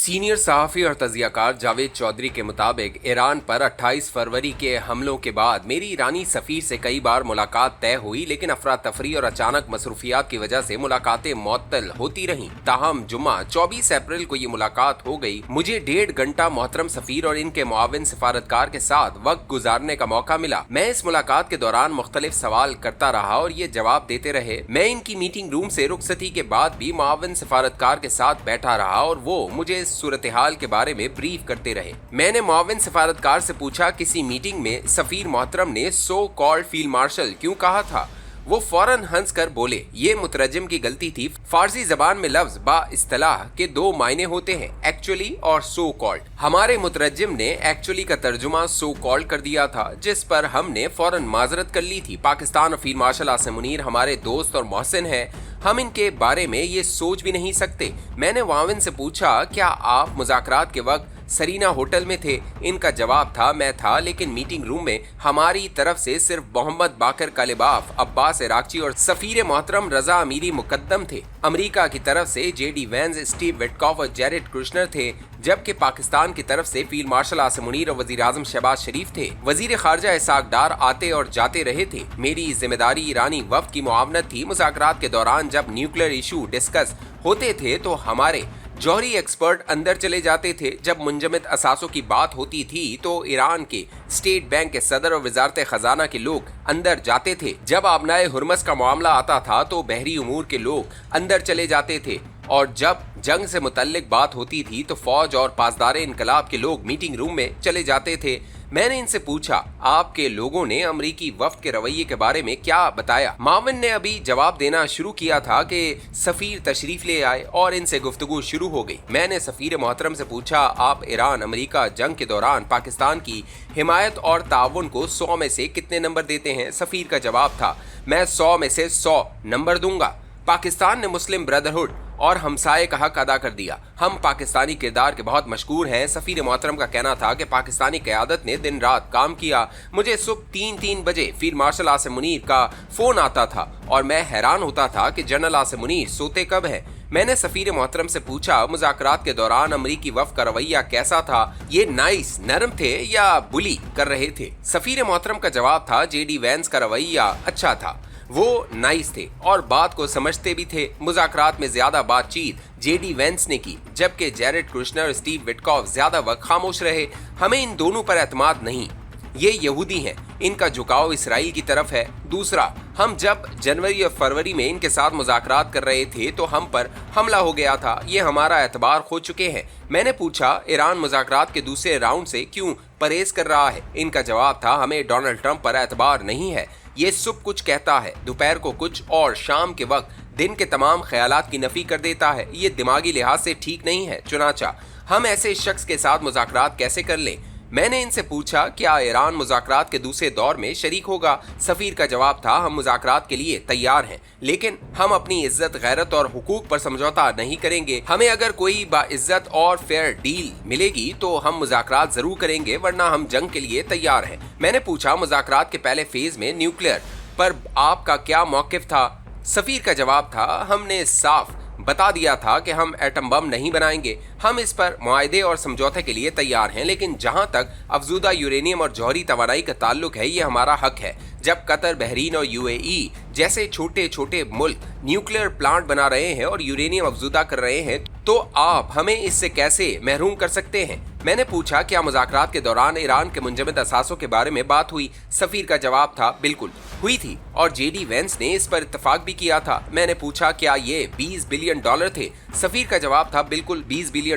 Senior सहाफ़ी और तजियाकार जावेद चौधरी के मुताबिक ईरान पर 28 फरवरी के हमलों के बाद मेरी ईरानी सफ़ीर से कई बार मुलाकात तय हुई, लेकिन अफरा तफरी और अचानक मसरूफियात की वजह से मुलाकातें मुअत्तल होती रहीं। ताहम जुम्मा 24 अप्रैल को ये मुलाकात हो गई। मुझे 1.5 घंटा मोहतरम सफ़ीर और इनके मुआविन सिफारतकार के साथ वक्त गुजारने का मौका मिला। मैं इस मुलाकात के दौरान मुख्तलिफ सवाल करता रहा और ये जवाब देते रहे। मैं इनकी मीटिंग रूम से रुखसती के बाद भी मुआविन सिफारतकार के साथ बैठा रहा और वो मुझे सूरत हाल के बारे में ब्रीफ करते रहे। मैंने मुआविन सिफारतकार से पूछा, किसी मीटिंग में सफीर मोहतरम ने सो कॉल्ड फील्ड मार्शल क्यों कहा था? वो फौरन हंस कर बोले, ये मुतरजम की गलती थी। फारसी जबान में लफ्ज बा इस्तिलाह के 2 मायने होते हैं, एक्चुअली और सो कॉल्ड। हमारे मुतरजम ने एक्चुअली का तर्जुमा सो कॉल्ड कर दिया था, जिस पर हमने फौरन माजरत कर ली थी। पाकिस्तान और फील्ड मार्शल आसिम मुनीर हमारे दोस्त और मोहसिन हैं, हम इनके बारे में ये सोच भी नहीं सकते। मैंने मुआविन से पूछा, क्या आप मुज़ाकरात के वक्त सरीना होटल में थे? इनका जवाब था, मैं था, लेकिन मीटिंग रूम में हमारी तरफ से सिर्फ मोहम्मद बाकर कालिबाफ, अब्बास इराकची और सफीर मोहतरम रजा अमीरी मुकद्दम थे। अमेरिका की तरफ से जेडी वैंस, स्टीव विटकॉफ और जेरेड कुशनर थे, जबकि पाकिस्तान की तरफ से फील्ड मार्शल आसिम मुनीर और वजीर आजम शहबाज शरीफ थे। वजीर खारजा इसाक डार आते और जाते रहे थे। मेरी जिम्मेदारी ईरानी वफ्द की मुआवनत थी। मुज़ाकरात के दौरान जब न्यूक्लियर इशू डिस्कस होते थे तो हमारे जौहरी एक्सपर्ट अंदर चले जाते थे। जब मुंजमद असासों की बात होती थी तो ईरान के स्टेट बैंक के सदर और वजारत खजाना के लोग अंदर जाते थे। जब आबनाए हुर्मस का मामला आता था तो बहरी उमूर के लोग अंदर चले जाते थे, और जब जंग से मुतल्लिक बात होती थी तो फौज और पासदारे इनकलाब के लोग मीटिंग रूम में चले जाते थे। मैंने इनसे पूछा, आपके लोगों ने अमरीकी वफ्द के रवैये के बारे में क्या बताया? माविन ने अभी जवाब देना शुरू किया था कि सफीर तशरीफ ले आए और इनसे गुफ्तगू शुरू हो गई। मैंने सफीर मोहतरम से पूछा, आप ईरान अमरीका जंग के दौरान पाकिस्तान की हिमायत और ताउन को 100 में से कितने नंबर देते हैं? सफीर का जवाब था, मैं 100 में से 100 नंबर दूंगा। पाकिस्तान ने मुस्लिम ब्रदरहुड और हमसाये का हक अदा कर दिया। हम पाकिस्तानी किरदार के बहुत मशहूर हैं। सफीर मोहतरम का कहना था कि पाकिस्तानी क़यादत ने दिन रात काम किया। मुझे सुबह 3 बजे फील्ड मार्शल आसिम मुनीर का फ़ोन आता था और मैं हैरान होता था कि जनरल आसिम मुनीर सोते कब हैं। मैंने सफीर मोहतरम से पूछा, मुज़ाकरात के दौरान अमरीकी वफ़द का रवैया कैसा था? ये नाइस, नरम थे या बुली कर रहे थे? सफीर मोहतरम का जवाब था, जेडी वैंस का रवैया अच्छा था, वो नाइस थे और बात को समझते भी थे। मुज़ाकरात में ज्यादा बातचीत जेडी वैंस ने की, जबकि जेरेड कुशनर और स्टीव विटकॉफ ज्यादा वक्त खामोश रहे। हमें इन दोनों पर एतमाद नहीं, ये यहूदी हैं, इनका झुकाव इसराइल की तरफ है। दूसरा, हम जब जनवरी और फरवरी में इनके साथ मुज़ाकरात कर रहे थे तो हम पर हमला हो गया था, ये हमारा एतबार खो चुके हैं। मैंने पूछा, ईरान मुज़ाकरात के दूसरे राउंड से क्यों परहेज कर रहा है? इनका जवाब था, हमें डोनाल्ड ट्रंप पर एतबार नहीं है, ये सुबह कुछ कहता है, दोपहर को कुछ और शाम के वक्त दिन के तमाम ख्यालात की नफी कर देता है। ये दिमागी लिहाज से ठीक नहीं है। चुनाचा हम ऐसे शख्स के साथ मुज़ाकरात कैसे कर लें? मैंने इनसे पूछा, क्या ईरान मुज़ाकरात के दूसरे दौर में शरीक होगा? सफ़ीर का जवाब था, हम मुज़ाकरात के लिए तैयार हैं, लेकिन हम अपनी इज्जत, गैरत और हुकूक पर समझौता नहीं करेंगे। हमें अगर कोई बाइज्जत और फेयर डील मिलेगी तो हम मुज़ाकरात जरूर करेंगे, वरना हम जंग के लिए तैयार हैं। मैंने पूछा, मुज़ाकरात के पहले फेज में न्यूक्लियर पर आपका क्या मौक़िफ़ था? सफ़ीर का जवाब था, हमने साफ बता दिया था कि हम एटम बम नहीं बनाएंगे। हम इस पर मुआहदे और समझौते के लिए तैयार हैं, लेकिन जहां तक अफजूदा यूरेनियम और जौहरी तवानाई का ताल्लुक है, ये हमारा हक है। जब कतर, बहरीन और यूएई जैसे छोटे छोटे मुल्क न्यूक्लियर प्लांट बना रहे हैं और यूरेनियम अफजूदा कर रहे हैं, तो आप हमें इससे कैसे महरूम कर सकते हैं? मैंने पूछा, क्या मुज़ाकरात के दौरान ईरान के मुंजमद असासों के बारे में बात हुई? सफ़ीर का जवाब था, बिल्कुल हुई थी और जेडी वैंस ने इस पर इत्तफाक भी किया था। मैंने पूछा, क्या ये $20 बिलियन थे? सफ़ीर का जवाब था, बिल्कुल $20 बिलियन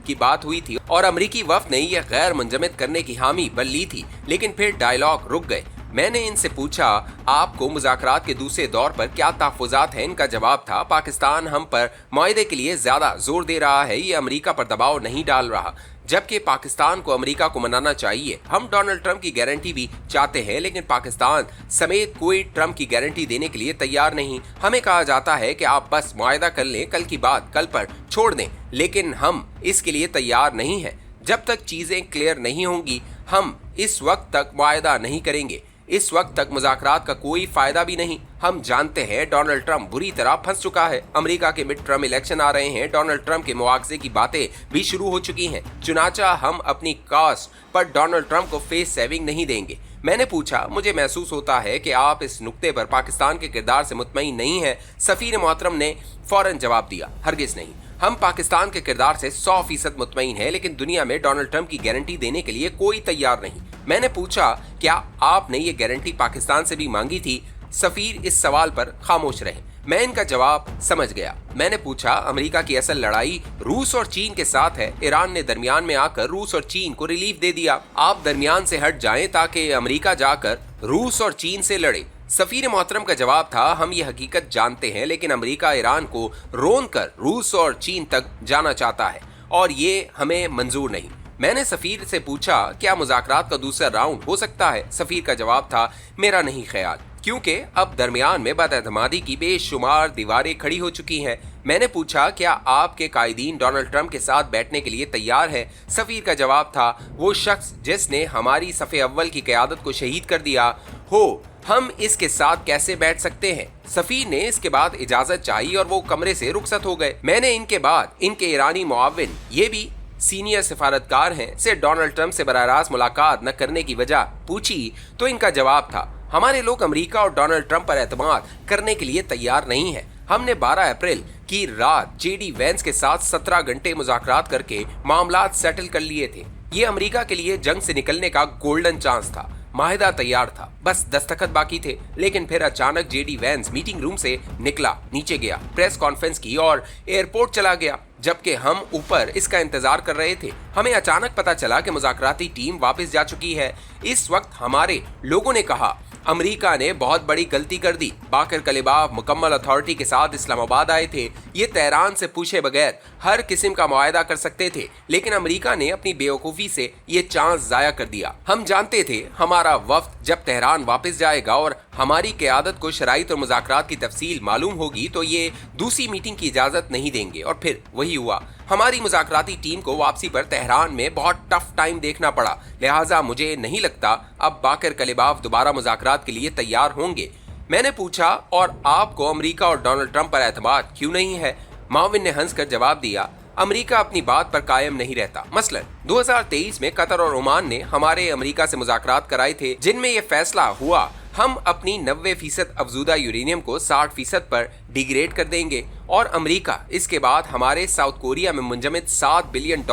की बात हुई थी और अमरीकी वफ़द ने यह गैर मुंजमद करने की हामी भर ली थी, लेकिन फिर डायलॉग रुक गए। मैंने इनसे पूछा, आपको मुज़ाकरात के दूसरे दौर पर क्या तहफ़्फ़ुज़ात हैं? इनका जवाब था, पाकिस्तान हम पर मुआहदे के लिए ज़्यादा जोर दे रहा है, ये अमेरिका पर दबाव नहीं डाल रहा, जबकि पाकिस्तान को अमेरिका को मनाना चाहिए। हम डोनाल्ड ट्रंप की गारंटी भी चाहते हैं, लेकिन पाकिस्तान समेत कोई ट्रंप की गारंटी देने के लिए तैयार नहीं। हमें कहा जाता है कि आप बस मुआहदा कर लें, कल की बात कल पर छोड़ दें, लेकिन हम इसके लिए तैयार नहीं हैं। जब तक चीज़ें क्लियर नहीं होंगी, हम इस वक्त तक मुआहदा नहीं करेंगे। इस वक्त तक मुज़ाकरात का कोई फ़ायदा भी नहीं। हम जानते हैं डोनाल्ड ट्रंप बुरी तरह फंस चुका है। अमेरिका के मिड टर्म इलेक्शन आ रहे हैं, डोनाल्ड ट्रंप के मुआवजे की बातें भी शुरू हो चुकी हैं। चुनाचा हम अपनी कॉस्ट पर डोनाल्ड ट्रंप को फेस सेविंग नहीं देंगे। मैंने पूछा, मुझे महसूस होता है कि आप इस नुक्ते पर पाकिस्तान के किरदार से मुतमईन नहीं है। सफीर मोहतरम ने फौरन जवाब दिया, हरगिज नहीं। हम पाकिस्तान के किरदार से 100% मुतमईन है, लेकिन दुनिया में डोनाल्ड ट्रंप की गारंटी देने के लिए कोई तैयार नहीं। मैंने पूछा, क्या आपने ये गारंटी पाकिस्तान से भी मांगी थी? सफीर इस सवाल पर खामोश रहे। मैं इनका जवाब समझ गया। मैंने पूछा, अमेरिका की असल लड़ाई रूस और चीन के साथ है। ईरान ने दरमियान में आकर रूस और चीन को रिलीफ दे दिया। आप दरमियान से हट जाएं ताकि अमेरिका जाकर रूस और चीन से लड़े। सफीर मोहतरम का जवाब था, हम ये हकीकत जानते हैं, लेकिन अमेरिका ईरान को रोन कर रूस और चीन तक जाना चाहता है और ये हमें मंजूर नहीं। मैंने सफीर से पूछा, क्या मुज़ाकरात का दूसरा राउंड हो सकता है? सफीर का जवाब था, मेरा नहीं ख्याल, क्योंकि अब दरमियान में बदएतमादी की बेशुमार दीवारें खड़ी हो चुकी हैं। मैंने पूछा, क्या आपके कायदीन डोनाल्ड ट्रंप के साथ बैठने के लिए तैयार है? सफीर का जवाब था, वो शख्स जिसने हमारी सफ़े अव्वल की क़यादत को शहीद कर दिया हो, हम इसके साथ कैसे बैठ सकते हैं? सफीर ने इसके बाद इजाज़त चाही और वो कमरे से रुखसत हो गए। मैंने इनके बाद इनके ईरानी मुआविन, ये भी सीनियर सिफारतकार हैं, से डोनाल्ड ट्रंप से बराह रास्त मुलाकात न करने की वजह पूछी तो इनका जवाब था, हमारे लोग अमेरिका और डोनाल्ड ट्रंप पर एतमाद करने के लिए तैयार नहीं है। हमने 12 अप्रैल की रात जेडी वेंस के साथ 17 घंटे मुज़ाकरात करके मामलात सेटल कर लिए थे। ये अमेरिका के लिए जंग से निकलने का गोल्डन चांस था। माहिदा तैयार था, बस दस्तखत बाकी थे। लेकिन फिर अचानक जेडी वेंस मीटिंग रूम से निकला, नीचे गया, प्रेस कॉन्फ्रेंस की और एयरपोर्ट चला गया। जबकि हम ऊपर इसका इंतजार कर रहे थे, हमें अचानक पता चला कि मुज़ाकराती टीम वापस जा चुकी है। इस वक्त हमारे लोगों ने कहा, अमेरिका ने बहुत बड़ी गलती कर दी। बाकर कलिबाफ मुकम्मल अथॉरिटी के साथ इस्लामाबाद आए थे। ये तेहरान से पूछे बगैर हर किस्म का मुआहदा कर सकते थे, लेकिन अमेरिका ने अपनी बेवकूफ़ी से ये चांस ज़ाया कर दिया। हम जानते थे हमारा वफ्द जब तेहरान वापस जाएगा और हमारी क़यादत को शराइत और मुज़ाकरात की तफसील मालूम होगी तो ये दूसरी मीटिंग की इजाज़त नहीं देंगे। और फिर वही हुआ। हमारी मुज़ाकराती टीम को वापसी पर तेहरान में बहुत टफ टाइम देखना पड़ा। लिहाजा मुझे नहीं लगता अब बाकर कलिबाफ दोबारा मुज़ाकरात के लिए तैयार होंगे। मैंने पूछा, और आपको अमेरिका और डोनाल्ड ट्रंप पर एतमाद क्यों नहीं है? माविन ने हंस कर जवाब दिया, अमेरिका अपनी बात पर कायम नहीं रहता। मसलन 2023 में कतर और ओमान ने हमारे अमेरिका से मुज़ाकरात कराए थे, जिनमें यह फैसला हुआ हम अपनी 90% अफजूदा यूरेनियम को 60% पर डिग्रेड कर देंगे और अमेरिका इसके बाद हमारे साउथ कोरिया में मुंजमद $7 बिलियन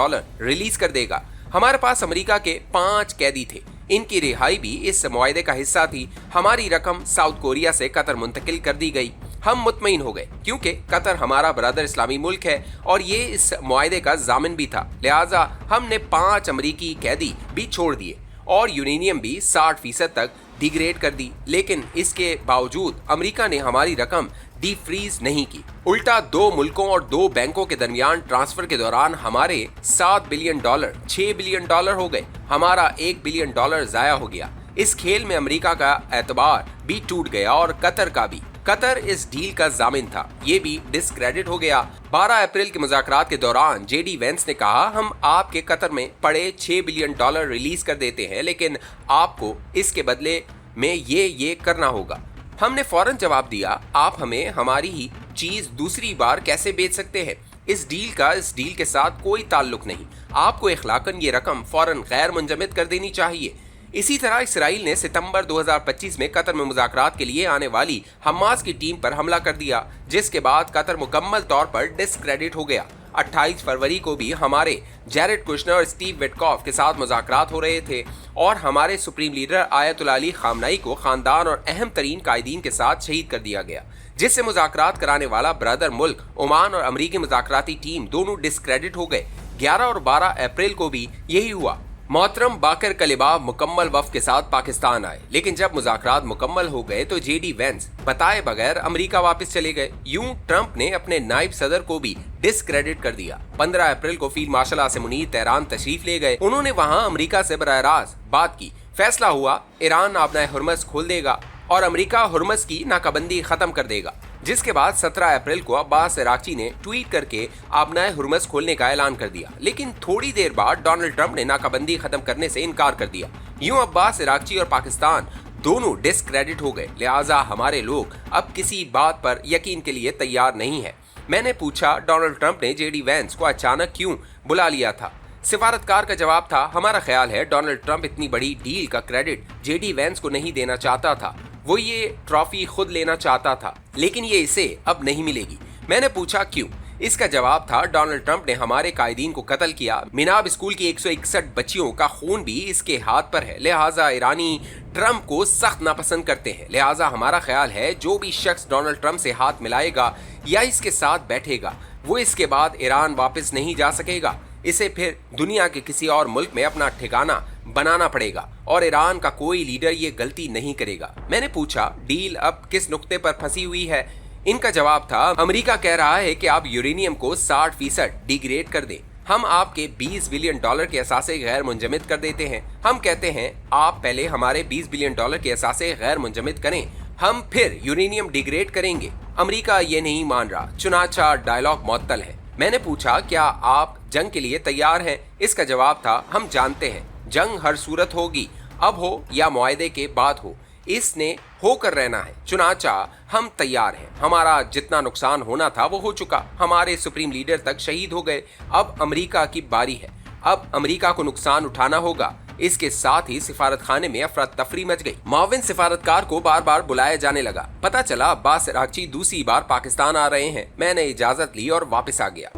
रिलीज कर देगा। हमारे पास अमेरिका के 5 कैदी थे, इनकी रिहाई भी इस मुआहदे का हिस्सा थी। हमारी रकम साउथ कोरिया से कतर मुंतकिल कर दी गई। हम मुतमईन हो गए क्योंकि कतर हमारा ब्रदर इस्लामी मुल्क है और ये इस मुआहदे का जामिन भी था। लिहाजा हमने 5 अमरीकी कैदी भी छोड़ दिए और यूरेनियम भी 60% तक डिग्रेड कर दी। लेकिन इसके बावजूद अमेरिका ने हमारी रकम डीफ्रीज नहीं की। उल्टा 2 मुल्कों और 2 बैंकों के दरमियान ट्रांसफर के दौरान हमारे $7 बिलियन $6 बिलियन हो गए। हमारा $1 बिलियन ज़ाया हो गया। इस खेल में अमेरिका का एतबार भी टूट गया और कतर का भी। कतर इस डील का जामिन था, ये भी डिस्क्रेडिट हो गया। 12 अप्रैल के मुज़ाकरात के दौरान जेडी वेंस ने कहा, हम आपके कतर में पड़े $6 बिलियन रिलीज कर देते हैं, लेकिन आपको इसके बदले में ये करना होगा। हमने फौरन जवाब दिया, आप हमें हमारी ही चीज दूसरी बार कैसे बेच सकते हैं? इस डील के साथ कोई ताल्लुक नहीं। आपको इखलाकन ये रकम फौरन गैर मुंजमद कर देनी चाहिए। इसी तरह इसराइल ने सितंबर 2025 में कतर में मुज़ाकरात के लिए आने वाली हमास की टीम पर हमला कर दिया, जिसके बाद कतर मुकम्मल तौर पर डिस्क्रेडिट हो गया। 28 फरवरी को भी हमारे जैरेड कुशनर और स्टीव विटकॉफ के साथ मुज़ाकरात हो रहे थे और हमारे सुप्रीम लीडर आयतुल्लाह अली खामनाई को खानदान और अहम तरीन कायदीन के साथ शहीद कर दिया गया, जिससे मुज़ाकरात कराने वाला ब्रदर मुल्क ओमान और अमरीकी मुज़ाकराती टीम दोनों डिस्क्रेडिट हो गए। 11 और 12 अप्रैल को भी यही हुआ। मोहतरम बाकर कलिबाफ मुकम्मल वफ़द के साथ पाकिस्तान आए, लेकिन जब मुज़ाकरात मुकम्मल हो गए तो जेडी वेंस बताए बगैर अमेरिका वापस चले गए। यूं ट्रंप ने अपने नायब सदर को भी डिस्क्रेडिट कर दिया। 15 अप्रैल को field marshal Asim Munir Tehran तशरीफ ले गए। उन्होंने वहां अमेरिका से बराह रास्त बात की। फैसला हुआ, ईरान आबनाए हुर्मस खोल देगा और अमेरिका हुर्मस की नाकाबंदी खत्म कर देगा। जिसके बाद 17 अप्रैल को अब्बास इराक़ची ने ट्वीट करके आबनाए हुर्मस खोलने का ऐलान कर दिया, लेकिन थोड़ी देर बाद डोनाल्ड ट्रंप ने नाकाबंदी खत्म करने से इनकार कर दिया। यूं अब्बास इराक़ची और पाकिस्तान दोनों डिस्क्रेडिट हो गए, लिहाजा हमारे लोग अब किसी बात पर यकीन के लिए तैयार नहीं है। मैंने पूछा डोनाल्ड ट्रंप ने जेडी वैंस को अचानक क्यों बुला लिया था। सिफारतकार का जवाब था, हमारा ख्याल है डोनाल्ड ट्रंप इतनी बड़ी डील का क्रेडिट जेडी वैंस को नहीं देना चाहता था, वो ये ट्रॉफी खुद लेना चाहता था, लेकिन ये इसे अब नहीं मिलेगी। मैंने पूछा क्यों। इसका जवाब था, डोनाल्ड ट्रंप ने हमारे कायदीन को कत्ल किया, मिनाब स्कूल की 161 बच्चियों का खून भी इसके हाथ पर है, लिहाजा ईरानी ट्रंप को सख्त नापसंद करते हैं। लिहाजा हमारा ख्याल है जो भी शख्स डोनाल्ड ट्रंप से हाथ मिलाएगा या इसके साथ बैठेगा वो इसके बाद ईरान वापस नहीं जा सकेगा। इसे फिर दुनिया के किसी और मुल्क में अपना ठिकाना बनाना पड़ेगा और ईरान का कोई लीडर ये गलती नहीं करेगा। मैंने पूछा डील अब किस नुक्ते पर फंसी हुई है। इनका जवाब था, अमेरिका कह रहा है कि आप यूरेनियम को 60% डिग्रेड कर दें, हम आपके $20 बिलियन के असासे गैर मुंजमद कर देते हैं। हम कहते हैं आप पहले हमारे $20 बिलियन के असासे गैर मुंजमद करें, हम फिर यूरेनियम डिग्रेड करेंगे। अमेरिका ये नहीं मान रहा, चुनाचा डायलॉग मुअत्तल है। मैंने पूछा क्या आप जंग के लिए तैयार हैं। इसका जवाब था, हम जानते हैं जंग हर सूरत होगी, अब हो या मुआहदे के बाद हो, इसने होकर रहना है। चुनाचा हम तैयार हैं, हमारा जितना नुकसान होना था वो हो चुका, हमारे सुप्रीम लीडर तक शहीद हो गए, अब अमेरिका की बारी है, अब अमेरिका को नुकसान उठाना होगा। इसके साथ ही सिफारत खाने में अफरा तफरी मच गई। माविन सिफारतकार को बार बार बुलाया जाने लगा। पता चला अब्बास इरागची दूसरी बार पाकिस्तान आ रहे हैं। मैंने इजाजत ली और वापस आ गया।